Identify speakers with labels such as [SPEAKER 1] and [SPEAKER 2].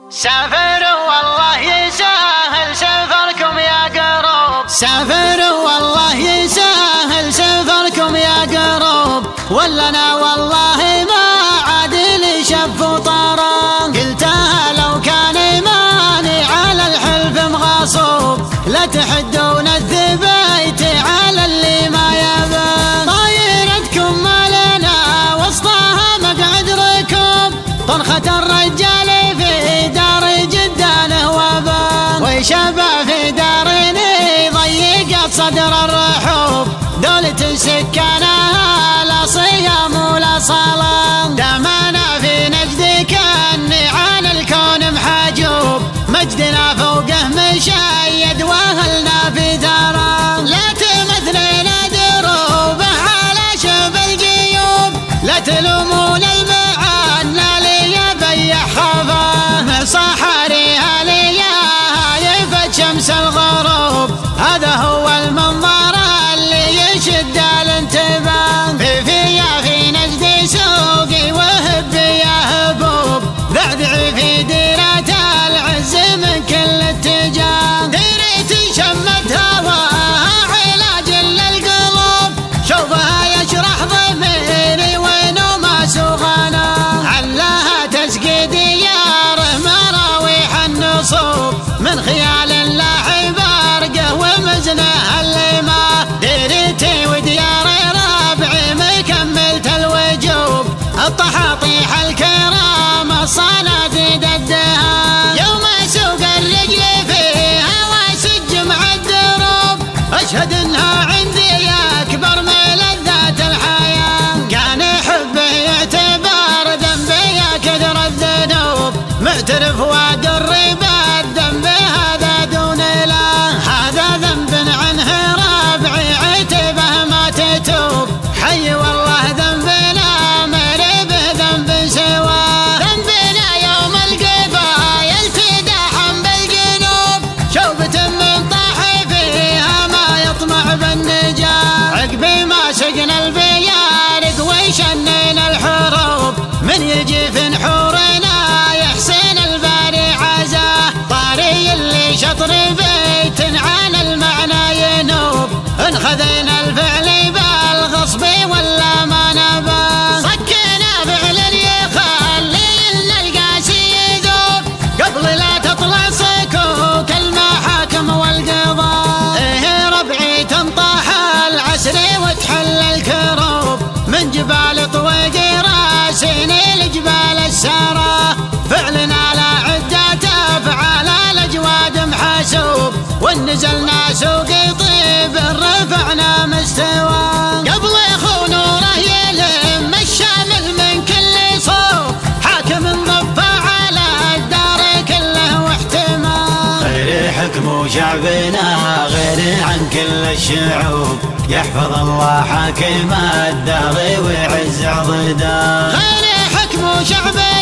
[SPEAKER 1] سافروا والله يسهل سفركم يا قروب، سافروا والله يسهل سفركم يا قروب، ولنا والله ما عاد لي شف وطرا. قلتها لو كان ماني على الحلف مغصوب، لا تحدون الثبيت على اللي ما يبان. طايرتكم ما لنا وسطها مقعد ركوب، طرخة الرجال في دار جدانه وبان، ويشبع في دارني ضيقت صدر الرحوب، دولة سكانها لا صيام ولا صلاة. دامنا في نجد كأني على الكون محجوب، مجدنا فوقه مشيد واهلنا في ثرى. لا تمثلنا دروبه على شب الجيوب، لا تلومون المعنا لي بيح خفاه، من صحاريها لياها يفت شمس الغروب. هذا هو المنظر اللي يشد الانتباه، في نجد سوقي وهبي يا هبوب، ذعذعي في ديرة العز من كل اتجاه. ديرتي شمت هواها علاج للقلوب، شوفها يشرح ضميري ونوما سوغنا، علاها تسقي دياره مراويح النصوب، من خيال الله بارقه ومزنه الليمه. ديرتي ودياري ربعي مكملت الوجوب، الطحاطيح الكرام الصناديد الدهان، يوم سوق الرجل فيها واسج مع الدروب، اشهد انها عندي اكبر ملذات الحياه. كان حبه يعتبر ذنبي يا كثر الذنوب، معترف وادر بالذنب هذا دون له، هذا ذنب عنه ربعي عتبه ما تتوب. حي والله ذنبنا مريبه ذنب سواه، ذنبنا يوم القبايل تداحم بالجنوب، شوبة من طاح فيها ما يطمع بالنجاة. عقبي ما سقنا البيارق وشنينا الحروب، من يجي في نحورنا يحسن الباري عزاه، طاري اللي شطر بيت عن المعنى ينوب، انخذنا الفعل بالغصب ولا ما نبى. صكنا فعل يخلي لنا القاسي يذوب، قبل لا تطلع صكوك المحاكم والقضاء. ايه ربعي تنطح العسر وتحل الكروب، من جبال طويق راسيني لجبال السرى، فعلنا لا عدة افعال الاجواد محسوب، ونزلنا سوق طيب رفعنا مستوى. قبل اخو نوره يلم الشامل من كل صوب، حاكم ضفى على الدار كله واحتمال.
[SPEAKER 2] خير حكم شعبنا غير عن كل الشعوب، يحفظ الله حاكم الدار ويعز عضده.
[SPEAKER 1] خير حكم شعبنا